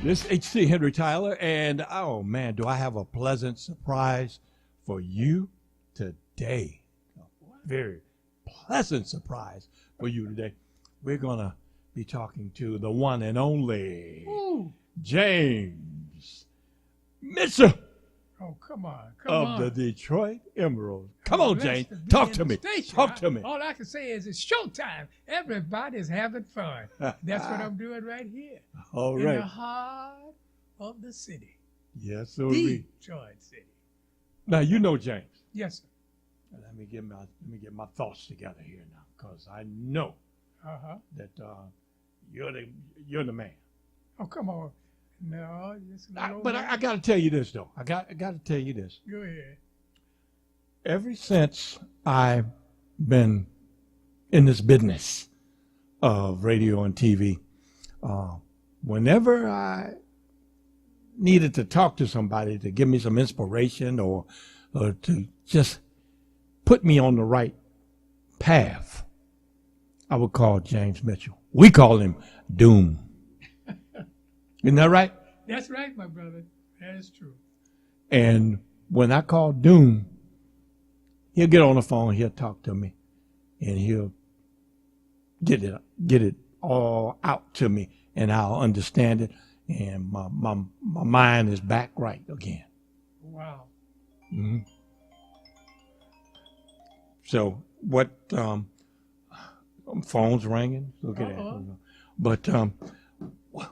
This is H.C. Henry Tyler, and oh man, do I have a pleasant surprise for you today. A very pleasant surprise for you today. We're going to be talking to the one and only James Mitchell. Oh, come on. Of the Detroit Emerals. Come on, James. Talk to me. Talk to me. All I can say is it's showtime. Everybody's having fun. That's what I'm doing right here. All right. In the heart of the city. Yes, sir. Detroit City. Now, you know James. Yes, sir. Let me get my thoughts together here now, because I know that you're the man. Oh, come on. No, but I got to tell you this, though. I got to tell you this. Go ahead. Ever since I've been in this business of radio and TV, whenever I needed to talk to somebody to give me some inspiration or to just put me on the right path, I would call James Mitchell. We call him Doom. Isn't that right? That's right, my brother. That is true. And when I call Doom, he'll get on the phone, he'll talk to me, and he'll get it all out to me, and I'll understand it, and my mind is back right again. Wow. Mm-hmm. So what? Phone's ringing. Look at that. But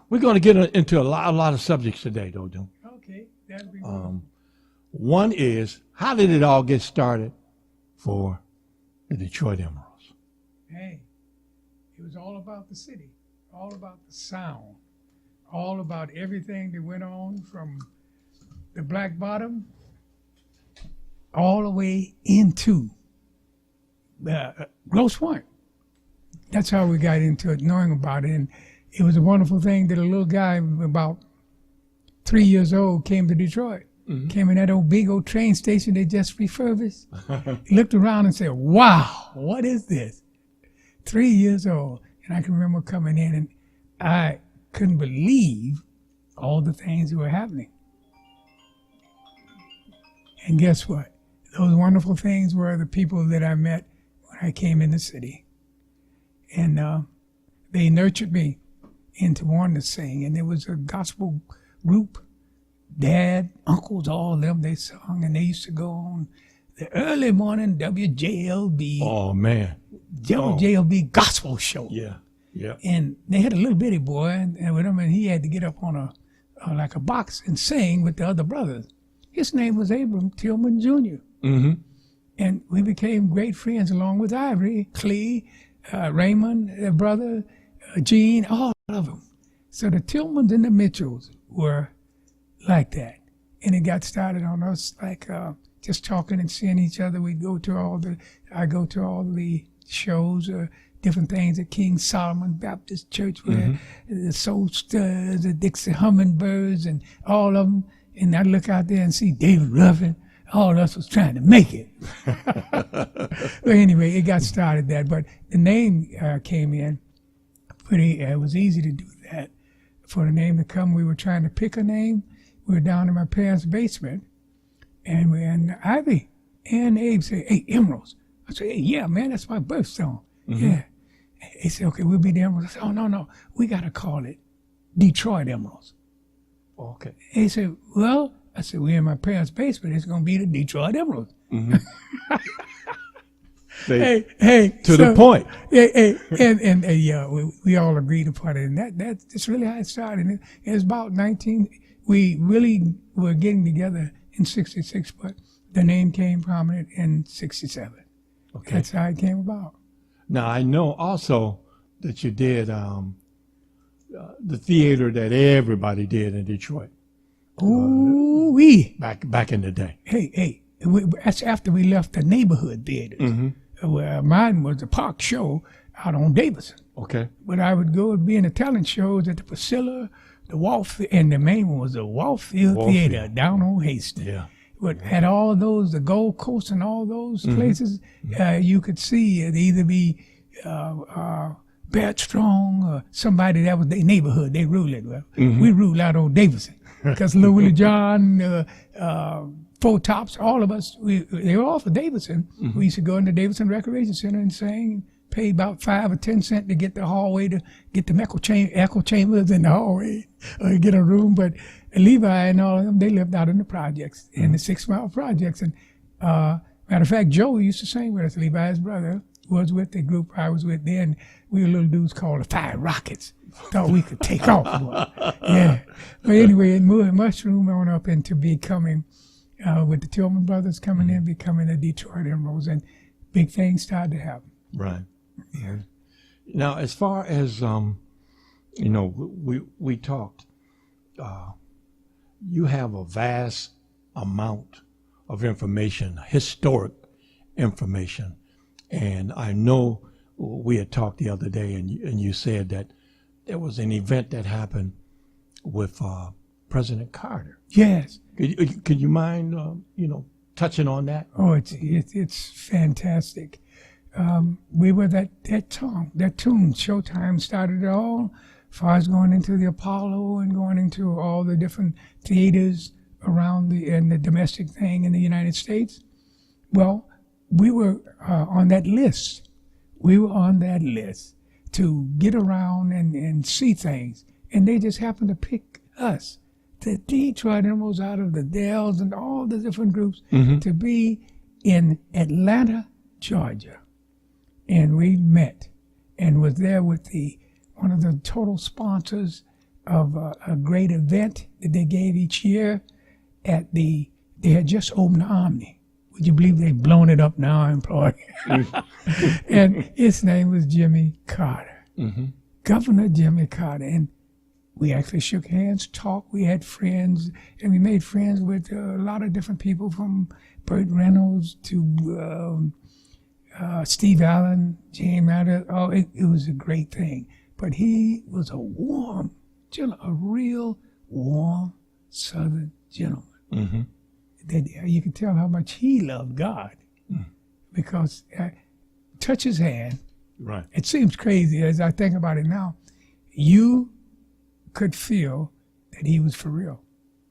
we're going to get into a lot of subjects today, though, Doom. Okay, that'll be good. One is, how did it all get started for the Detroit Emerals? Hey, it was all about the city, all about the sound, all about everything that went on from the Black Bottom all the way into Grosse Pointe. That's how we got into it, knowing about it. And it was a wonderful thing that a little guy about 3 years old came to Detroit. Mm-hmm. Came in that big old train station they just refurbished. He looked around and said, wow, what is this? 3 years old. And I can remember coming in and I couldn't believe all the things that were happening. And guess what? Those wonderful things were the people that I met when I came in the city. And they nurtured me into wanting to sing. And there was a gospel group, dad, uncles, all of them, they sung. And they used to go on the early morning WJLB. Oh, man. WJLB gospel show. Yeah, yeah. And they had a little bitty boy and with him, and he had to get up on like a box and sing with the other brothers. His name was Abram Tillman Jr. Mm-hmm. And we became great friends along with Ivory, Clee, Raymond, their brother, Gene, all of them. So the Tillmans and the Mitchells were like that. And it got started on us like just talking and seeing each other. I go to all the shows, different things at King Solomon Baptist Church, where the Soul Stirrers, the Dixie Hummingbirds, and all of them. And I look out there and see David Ruffin. All of us was trying to make it. But anyway, it got started that. But the name came in pretty, it was easy to do that. For the name to come, we were trying to pick a name. We were down in my parents' basement. And Ivy and Abe said, hey, Emerals. I said, hey, yeah, man, that's my birthstone. Mm-hmm. Yeah. He said, okay, we'll be the Emerals. I said, oh, no, we got to call it Detroit Emerals. Okay. He said, well, I said, we're in my parents' basement. It's going to be the Detroit Emerals. Mm-hmm. To the point. And yeah, we all agreed upon it. And that's really how it started. And it was about we really were getting together in 66, but the name came prominent in 67. Okay. That's how it came about. Now, I know also that you did the theater that everybody did in Detroit. Ooh-wee. Back in the day. Hey, that's after we left the neighborhood theaters. Mm-hmm. Mine was the Park Show out on Davidson. Okay. But I would go and be in the talent shows at the Priscilla, the Wallfield, and the main one was the Wallfield Theater down on Hastings. Yeah. But had all those, the Gold Coast and all those places, you could see it either be Bert Strong or somebody that was their neighborhood. They ruled it. Well, we ruled out on Davidson because Little Willie John, Four Tops, all of us, they were all for Davidson. We used to go into Davidson Recreation Center and sing, pay about 5 or 10 cents to get the hallway, to get the echo chambers in the hallway, or get a room. But Levi and all of them, they lived out in the projects, in the 6 Mile projects. And matter of fact, Joe used to sing with us. Levi's brother was with the group I was with then. We were little dudes called the Fire Rockets. Thought we could take off. Yeah. But anyway, it moved mushroom on up into becoming, with the Tillman brothers coming in, becoming the Detroit Emerals, and big things started to happen. Right. Yeah. Now, as far as we talked. You have a vast amount of information, historic information, and I know we had talked the other day, and you said that there was an event that happened with President Carter. Yes. Could you mind, touching on that? Oh, it's fantastic. We were that tune. Showtime started it all, as far as going into the Apollo and going into all the different theaters around the domestic thing in the United States. Well, we were on that list. We were on that list to get around and see things, and they just happened to pick us, the Detroit Emerals, out of the Dells and all the different groups, to be in Atlanta, Georgia. And we met and was there with one of the total sponsors of a great event that they gave each year they had just opened the Omni. Would you believe they've blown it up now, employed? And his name was Jimmy Carter, Governor Jimmy Carter. And we actually shook hands, talked, we had friends, and we made friends with a lot of different people, from Burt Reynolds to Steve Allen, James Adder. Oh, it was a great thing. But he was a real warm Southern gentleman. That you could tell how much he loved God, because touch his hand. Right. It seems crazy as I think about it now. You could feel that he was for real.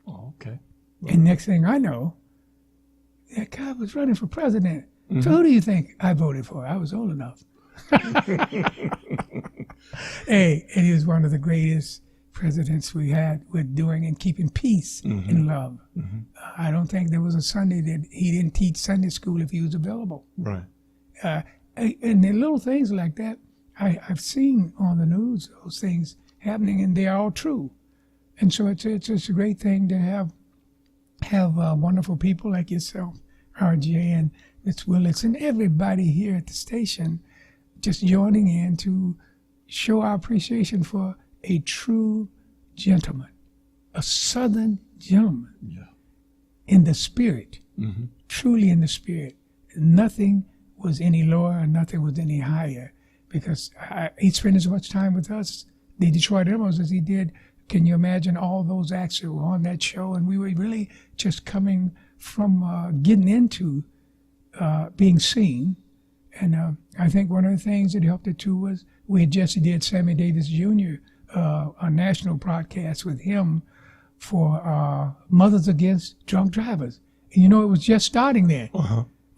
Oh, okay. Well, and next thing I know, that guy was running for president. So who do you think I voted for? I was old enough. Hey, and he was one of the greatest presidents we had with doing and keeping peace and love. I don't think there was a Sunday that he didn't teach Sunday school if he was available. Right. And the little things like that, I've seen on the news, those things happening, and they are all true. And so it's a great thing to have wonderful people like yourself, RJ and Miss Willis, and everybody here at the station just joining in to show our appreciation for a true gentleman, a Southern gentleman, in the spirit, truly in the spirit. Nothing was any lower and nothing was any higher, because he spent as much time with us, the Detroit Emerals, as he did. Can you imagine all those acts that were on that show? And we were really just coming from getting into being seen. And I think one of the things that helped it too was we had just did Sammy Davis Jr., a national broadcast with him for Mothers Against Drunk Drivers. And it was just starting there.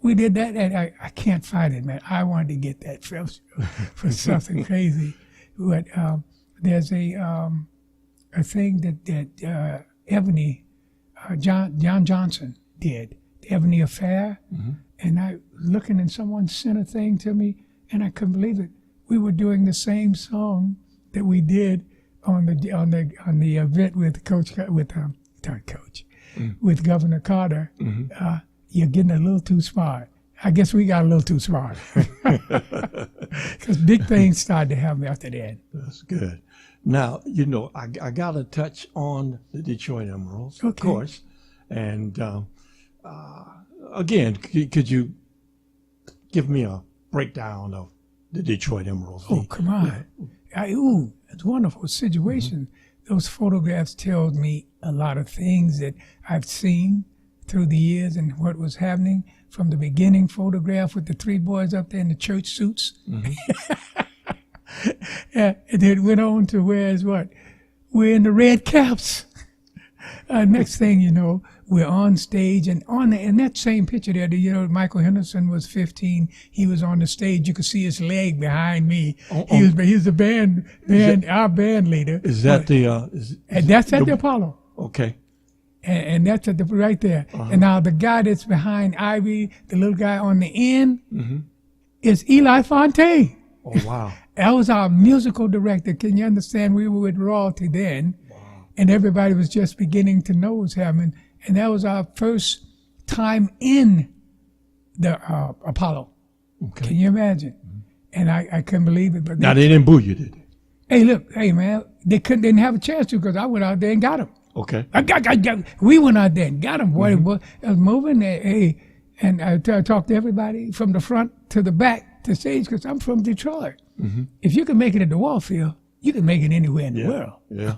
We did that, and I can't find it, man. I wanted to get that for something crazy. But there's a thing that Ebony, John Johnson did, the Ebony Affair. And I was looking, and someone sent a thing to me, and I couldn't believe it. We were doing the same song that we did on the event with with Governor Carter. You're getting a little too smart. I guess we got a little too smart, because big things started to happen after that. That's good. Now, I got to touch on the Detroit Emerals, okay, of course. And again, could you give me a breakdown of the Detroit Emerals? Oh, come on. It's a wonderful situation. Those photographs tell me a lot of things that I've seen through the years and what was happening from the beginning photograph with the three boys up there in the church suits. And then went on to where's what? We're in the red caps. Next thing you know, we're on stage, and in that same picture there, Michael Henderson was 15. He was on the stage. You could see his leg behind me. He was the our band leader. Is that and that's at the Apollo. Okay. And that's at right there. And now the guy that's behind Ivy, the little guy on the end, is Eli Fontaine. Oh, wow. That was our musical director. Can you understand? We were with royalty then, and everybody was just beginning to know what was happening. And that was our first time in the Apollo. Okay. Can you imagine? And I couldn't believe it. But now they didn't boo you, did they? Hey, look, hey man, they didn't have a chance to because I went out there and got him. Okay. We went out there and got him. Boy, I was moving. Hey, and I talked to everybody from the front to the back to stage because I'm from Detroit. If you can make it at the Warfield, you can make it anywhere in the world. Yeah.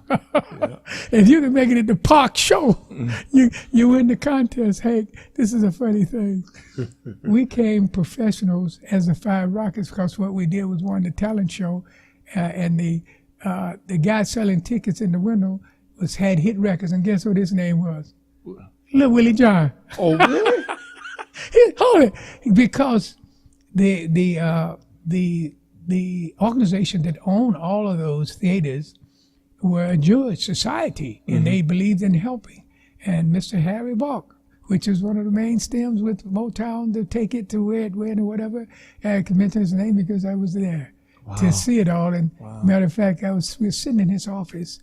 If you can make it at the Park Show, you win the contest. Hey, this is a funny thing. We came professionals as the Five Rockets because what we did was won the talent show, and the guy selling tickets in the window had hit records, and guess what his name was? Little Willie John. Oh, really? Hold it, because the organization that owned all of those theaters were a Jewish society, and they believed in helping. And Mr. Harry Balk, which is one of the main stems with Motown to take it to where it went or whatever, I can mention his name because I was there to see it all. And matter of fact, we were sitting in his office,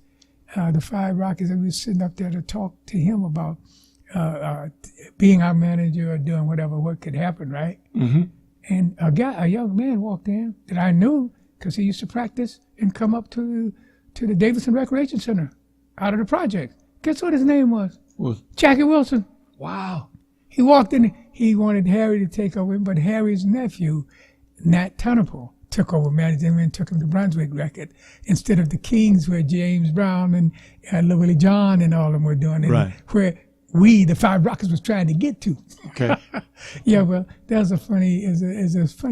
the Five Rockets, and we were sitting up there to talk to him about being our manager or doing what could happen, right? And a young man walked in that I knew because he used to practice and come up to the Davidson Recreation Center out of the project. Guess what his name was? Jackie Wilson. Wow. He walked in. He wanted Harry to take over him, but Harry's nephew, Nat Tunnapole, took over management and took him to Brunswick Record instead of the Kings where James Brown and Little Willie John and all of them were doing it. Right. Where we, the Five Rockets, was trying to get to. Okay. Yeah, well, that's a funny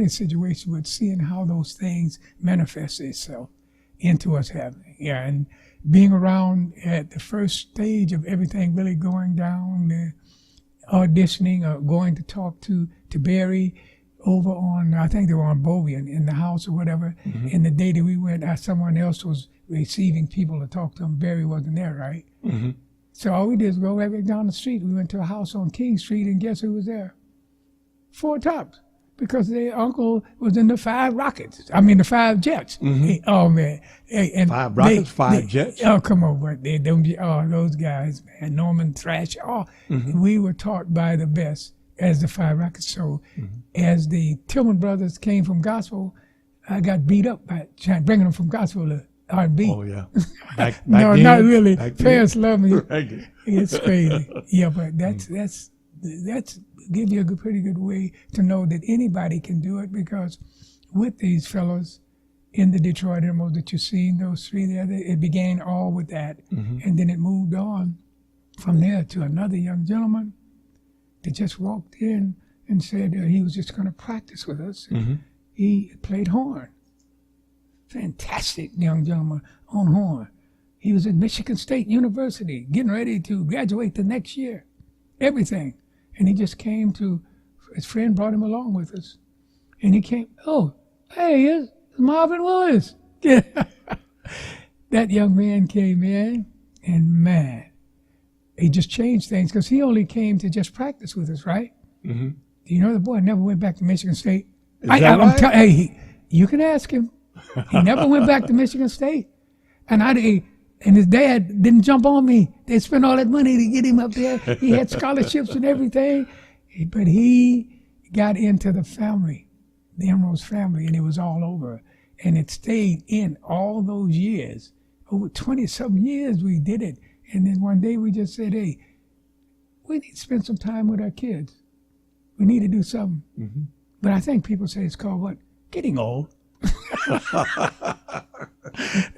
situation with seeing how those things manifest itself into us happening. Yeah, and being around at the first stage of everything really going down, the auditioning or going to talk to Barry over on, I think they were on Bovian in the house or whatever. And the day that we went, someone else was receiving people to talk to him. Barry wasn't there, right? So all we did was go right back down the street. We went to a house on King Street, and guess who was there? Four Tops, because their uncle was in the Five Rockets. I mean, the Five Jets. Oh, man. And Five Rockets, Five Jets? Oh, come on. But those guys, man, Norman Thrash. We were taught by the best as the Five Rockets. So as the Tillman brothers came from gospel, I got beat up by bringing them from gospel to R&B. Oh, yeah. Back no, then, not really. back Parents love me. Right. It's crazy. Yeah, but that's give you a pretty good way to know that anybody can do it, because with these fellows in the Detroit Emerals that you've seen, those three there, it began all with that. And then it moved on from there to another young gentleman that just walked in and said he was just going to practice with us. He played horn. Fantastic young gentleman on horn. He was at Michigan State University, getting ready to graduate the next year. Everything. And he just came his friend brought him along with us. And he came, hey, it's Marvin Willis. That young man came in, and man, he just changed things, because he only came to just practice with us, right? You know, the boy never went back to Michigan State. Is that right? Hey, you can ask him. He never went back to Michigan State. And his dad didn't jump on me. They spent all that money to get him up there. He had scholarships and everything. But he got into the family, the Emerals family, and it was all over. And it stayed in all those years. Over 20-something years we did it. And then one day we just said, hey, we need to spend some time with our kids. We need to do something. But I think people say it's called what? Getting old.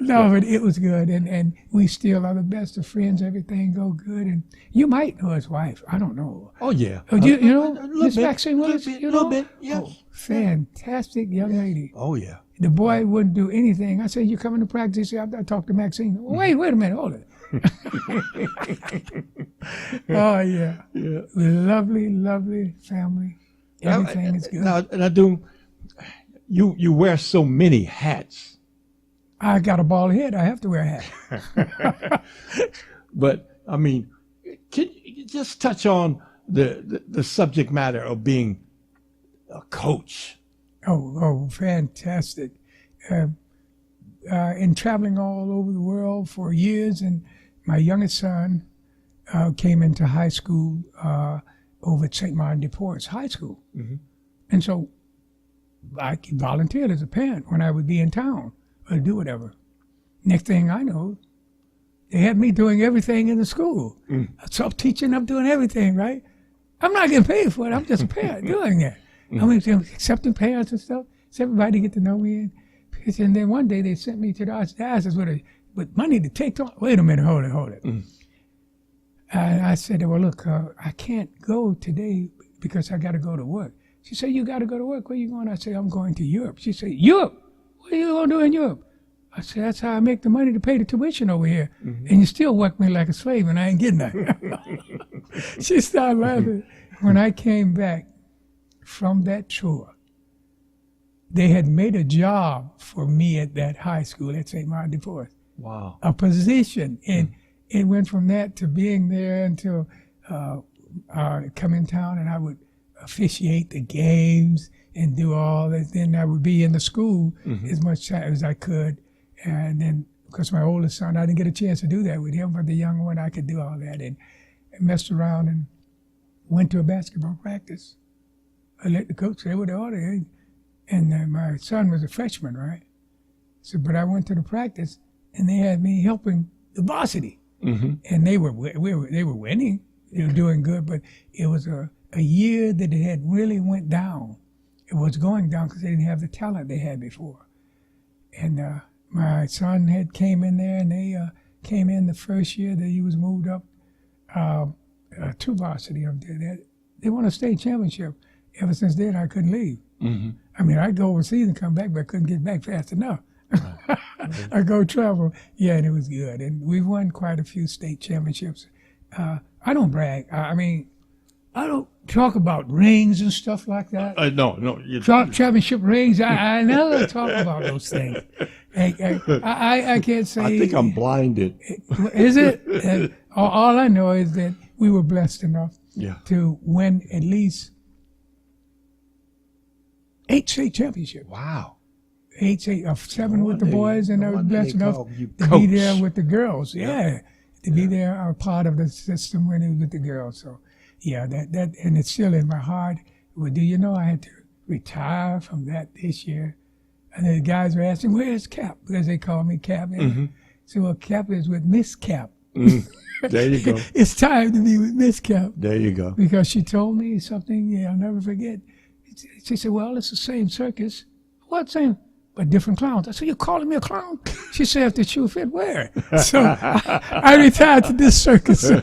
No, but it was good, and we still are the best of friends. Everything go good, and you might know his wife. I don't know. Oh yeah. You know Miss Maxine Willis? A little bit. Yes. Oh, fantastic young lady. Oh yeah. The boy wouldn't do anything. I said, "You coming to practice?" He said, "I talked to Maxine." Wait a minute, hold it. Oh yeah, Yeah. lovely, lovely family. Everything is good. Now, do you wear so many hats? I got a bald head. I have to wear a hat. But I mean, can you just touch on the subject matter of being a coach? Oh, fantastic. In traveling all over the world for years, and my youngest son came into high school over at St. Martin de Porres High School. Mm-hmm. And so I volunteered as a parent when I would be in town or do whatever. Next thing I know, they had me doing everything in the school. I'm self-teaching, I'm doing everything, right? I'm not getting paid for it. I'm just a parent doing that. I mean, accepting parents and stuff. So everybody get to know me. And then one day they sent me to the archdiocese with money to take on. Wait a minute, hold it. And I said, well, look, I can't go today because I got to go to work. She said, you got to go to work. Where you going? I said, I'm going to Europe. She said, Europe? What are you going to do in Europe? I said, that's how I make the money to pay the tuition over here. And you still work me like a slave and I ain't getting that. She started laughing. When I came back from that tour, they had made a job for me at that high school at St. Martin de Porres. Wow. A position. And it went from that to being there until come in town and I would officiate the games and do all that. Then I would be in the school as much time as I could. And then, because my oldest son, I didn't get a chance to do that with him, but the younger one, I could do all that. And messed around and went to a basketball practice. I let the coach say what the order. And my son was a freshman, right? So, but I went to the practice, and they had me helping the varsity. And they were winning. They were doing good, but it was a year that it had really went down. It was going down because they didn't have the talent they had before. And my son had came in there, and they came in the first year that he was moved up to varsity. They won a state championship. Ever since then, I couldn't leave. I mean, I'd go overseas and come back, but I couldn't get back fast enough. I go travel. Yeah, and it was good. And we won quite a few state championships. I don't brag. I mean, I don't talk about rings and stuff like that. No. Championship rings, I never talk about those things. I can't say. I think I'm blinded. Is it? All I know is that we were blessed enough to win at least 8 state championships. Wow. 7 with the boys, and I was blessed enough to be there with the girls. Yeah, to be there, a part of the system when it was with the girls. So, yeah, that and it's still in my heart. Well, do you know I had to retire from that this year? And the guys were asking, "Where's Cap?" Because they call me Cap. So, well, Cap is with Miss Cap. There you go. It's time to be with Miss Cap. There you go. Because she told me something I'll never forget. She said, well, it's the same circus. What same? But different clowns. I said, you're calling me a clown? She said, if the shoe fit, where? So I retired to this circus. So,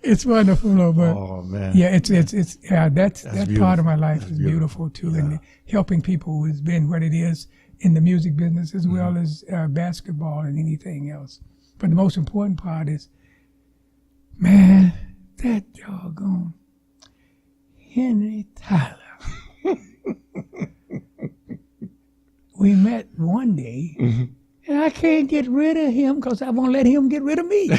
it's wonderful, though. But oh, man. Yeah, that's part of my life is beautiful, too. Yeah. And helping people has been what it is in the music business as well as basketball and anything else. But the most important part is, man, that doggone Henry Tyler. We met one day, and I can't get rid of him because I won't let him get rid of me.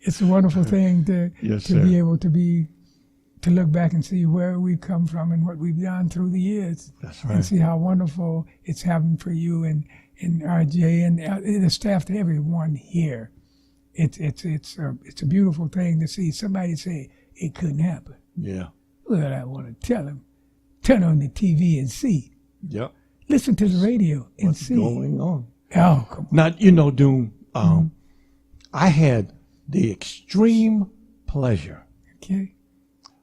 It's a wonderful thing to be able to look back and see where we've come from and what we've done through the years. That's right. And see how wonderful it's happened for you and RJ and the staff, to everyone here. It's a beautiful thing to see somebody say it couldn't happen. Yeah. Well, I want to tell them, turn on the TV and see. Yep. Listen to the radio and What's see. going on? Oh, come on. Now, Doom, I had the extreme pleasure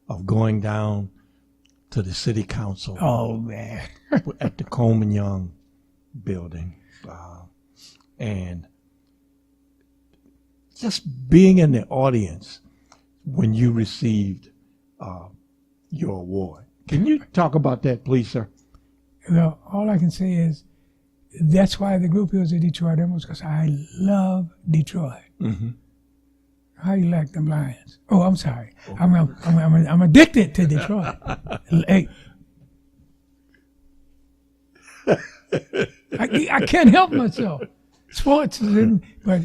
of going down to the city council. Oh, man. At the Coleman Young building. And just being in the audience when you received your award. Can you talk about that, please, sir? Well, all I can say is that's why the group is the Detroit Emerals, because I love Detroit. Mm-hmm. How you like them Lions? Oh, I'm sorry. I'm addicted to Detroit. Hey. I can't help myself. Sports is in, but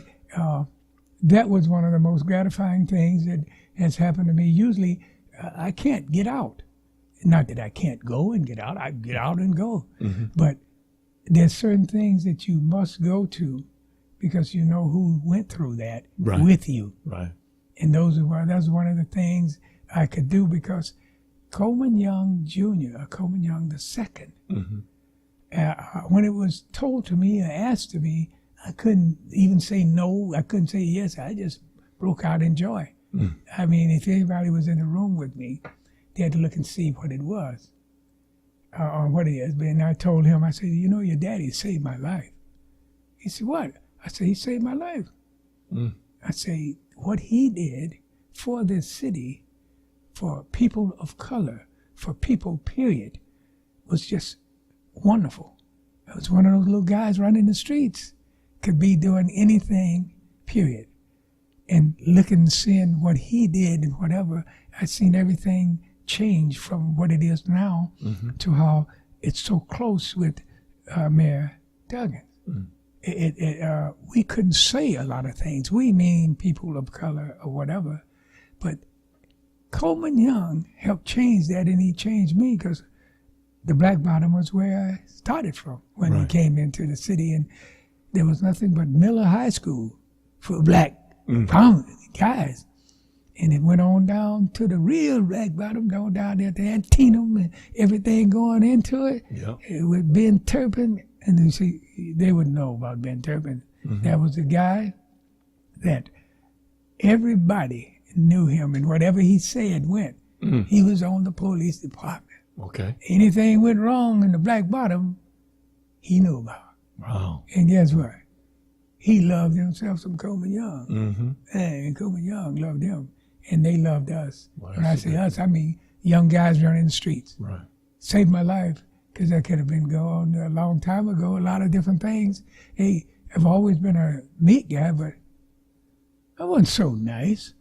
that was one of the most gratifying things that has happened to me. Usually, I can't get out. Not that I can't go and get out. I get out and go. Mm-hmm. But there's certain things that you must go to because you know who went through that with you. Right. And that was one of the things I could do because Coleman Young Jr., or Coleman Young II, mm-hmm. When it was told to me or asked to me, I couldn't even say no. I couldn't say yes. I just broke out in joy. Mm. I mean, if anybody was in the room with me, they had to look and see what it was, or what it is. But then I told him, I said, you know, your daddy saved my life. He said, what? I said, he saved my life. Mm. I say, what he did for this city, for people of color, for people, period, was just wonderful. I was one of those little guys running the streets, could be doing anything, period. And looking and seeing what he did and whatever, I've seen everything change from what it is now mm-hmm. to how it's so close with Mayor Duggan. Mm. We couldn't say a lot of things. We mean people of color or whatever, but Coleman Young helped change that, and he changed me because the Black Bottom was where I started from when he came into the city, and there was nothing but Miller High School for black guys. And it went on down to the real Black Bottom, down there at the Antietam and everything going into it. Yep. With Ben Turpin. And you see, they would know about Ben Turpin. Mm-hmm. That was the guy that everybody knew him, and whatever he said went. Mm. He was on the police department. Okay. Anything went wrong in the Black Bottom, he knew about. Wow. And guess what? He loved himself some Coleman Young. Mm-hmm. And Coleman Young loved him. And they loved us. Well, when I say us, I mean young guys running the streets. Right. Saved my life, because I could have been going a long time ago, a lot of different things. Hey, I've always been a neat guy, but I wasn't so nice.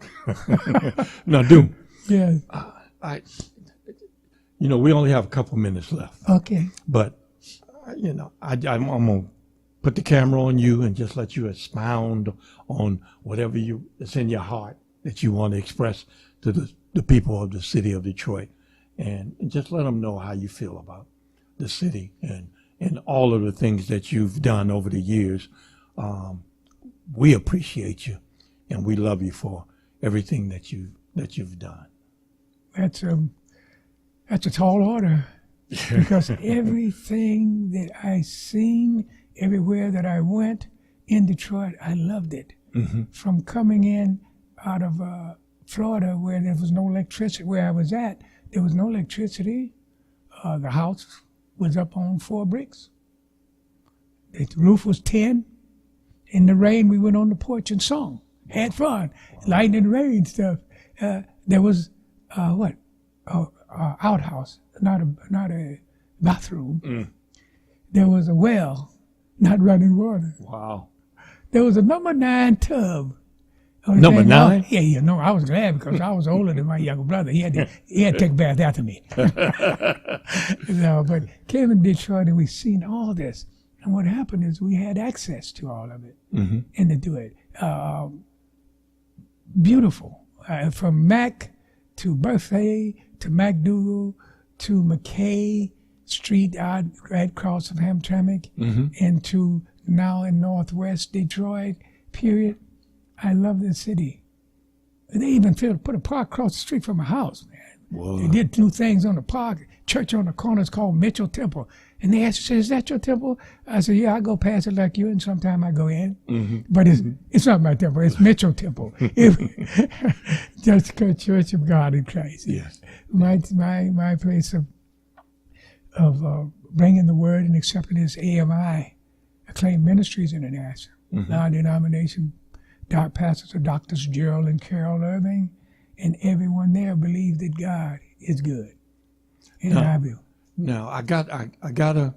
No, do. Yeah. We only have a couple minutes left. Okay. But, I'm going to put the camera on you and just let you expound on whatever that's in your heart that you want to express to the people of the city of Detroit. And just let them know how you feel about the city and all of the things that you've done over the years. We appreciate you, and we love you for everything that you've done. That's a tall order, because everything that I seen, everywhere that I went in Detroit, I loved it. Mm-hmm. From coming in out of Florida, where there was no electricity, where I was at, there was no electricity. The house was up on 4 bricks. The roof was tin. In the rain, we went on the porch and sung, had fun, light and rain stuff. There was outhouse, not a bathroom. Mm. There was a well, not running water. Wow. There was a number 9 tub. Number 9? Yeah, I was glad because I was older than my younger brother. He had to take a bath after me. But came in Detroit and we seen all this. And what happened is we had access to all of it and to do it. Beautiful. From Mac to Birthday to MacDougal to McKay Street out right across from Hamtramck and to now in Northwest Detroit, period. I love this city. They even put a park across the street from my house, man. Whoa. They did new things on the park. Church on the corner is called Mitchell Temple. And they asked me, is that your temple? I said, yeah, I go past it like you, and sometime I go in. Mm-hmm. But it's not my temple. It's Mitchell Temple. Just called Church of God in Christ. Yes. My place of bringing the word and accepting this AMI, Acclaimed Ministries International, non-denomination. Pastors of Doctors Gerald and Carol Irving, and everyone there believed that God is good. in Highview. Now I gotta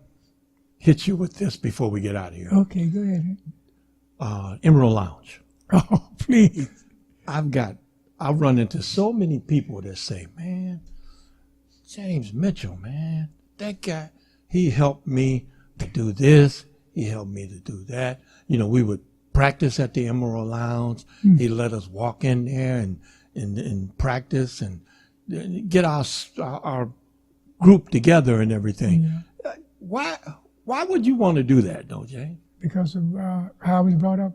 hit you with this before we get out of here. Okay, go ahead. Emerald Lounge. Oh, please. I've run into so many people that say, man, James Mitchell, man, that guy, he helped me to do this. He helped me to do that. You know, we would practice at the Emerald Lounge. He let us walk in there and practice and get our group together and everything. Yeah. Why would you want to do that, though, James? Because of how I was brought up.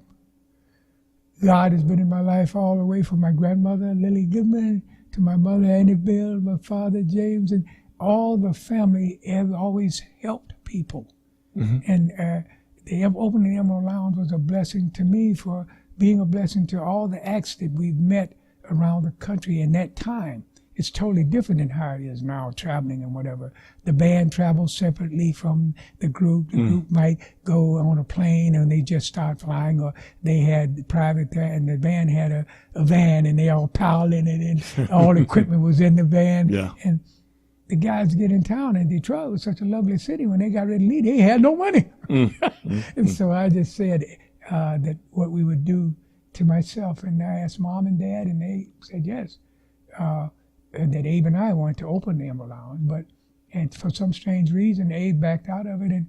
God has been in my life all the way from my grandmother, Lily Goodman, to my mother, Annie Bill, my father, James, and all the family have always helped people. And the opening Emerald Lounge was a blessing to me for being a blessing to all the acts that we've met around the country in that time. It's totally different than how it is now, traveling and whatever. The band travels separately from the group. The group might go on a plane and they just start flying, or they had private, and the band had a van and they all piled in it and all the equipment was in the van. Yeah. And the guys get in town, and Detroit was such a lovely city. When they got ready to leave, they had no money. And so I just said that what we would do to myself, and I asked Mom and Dad, and they said yes. That Abe and I wanted to open the Emerald Lounge, and for some strange reason, Abe backed out of it, and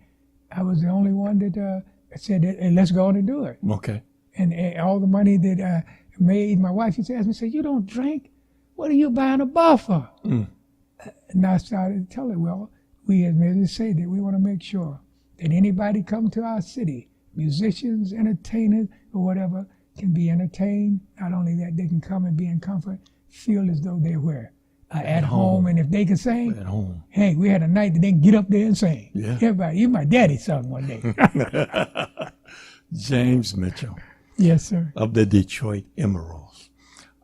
I was the only one that said, hey, let's go on and do it. Okay. And all the money that I made, my wife used to ask me, say, you don't drink? What are you buying a bar for? And I started to tell her, well, we as to say that we want to make sure that anybody come to our city, musicians, entertainers, or whatever, can be entertained. Not only that, they can come and be in comfort, feel as though they're where? At home. And if they can sing, at home. Hey, we had a night that they can get up there and sing. Yeah. Everybody, even my daddy sung one day. James Mitchell. Yes, sir. Of the Detroit Emerals.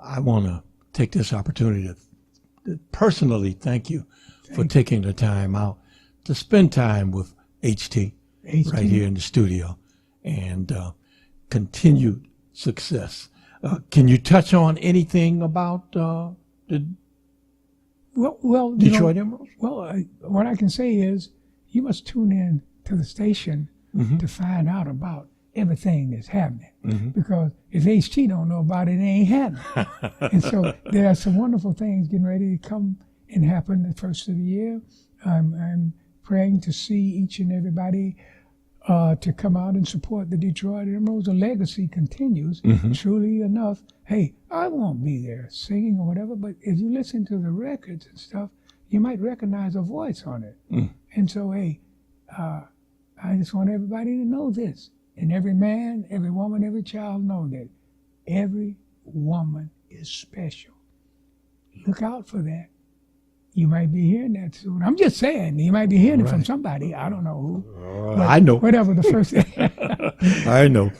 I want to take this opportunity to personally thank you for taking the time out to spend time with HT. Right here in the studio, and continued success. Can you touch on anything about the Detroit Emerals? Well, what I can say is you must tune in to the station to find out about everything that's happening. Because if HT don't know about it, it ain't happening. And so there are some wonderful things getting ready to come and happen the first of the year. I'm praying to see each and everybody to come out and support the Detroit Emerals. The legacy continues. Truly enough, hey, I won't be there singing or whatever, but if you listen to the records and stuff, you might recognize a voice on it. And so, hey, I just want everybody to know this. And every man, every woman, every child know that every woman is special. Look out for that. You might be hearing that soon. I'm just saying, you might be hearing it from somebody. I don't know who. I know. Whatever the first I know.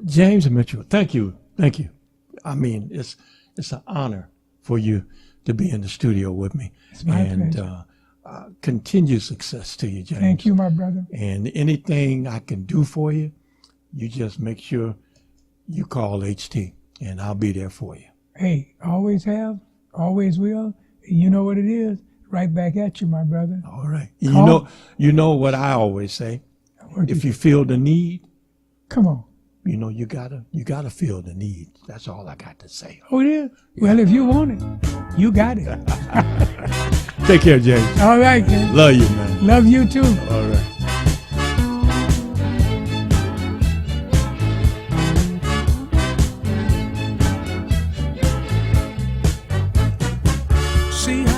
James Mitchell, thank you. Thank you. I mean, it's an honor for you to be in the studio with me. It's my pleasure. Continued success to you, James. Thank you, my brother. And anything I can do for you, you just make sure you call HT, and I'll be there for you. Hey, always have, always will. You know what it is. Right back at you, my brother. All right. You know what I always say. If you feel the need, come on. You know you gotta feel the need. That's all I got to say. Oh, it is? Well, if you want it, you got it. Take care, James. All right, man. Love you, man. Love you too. All right. See how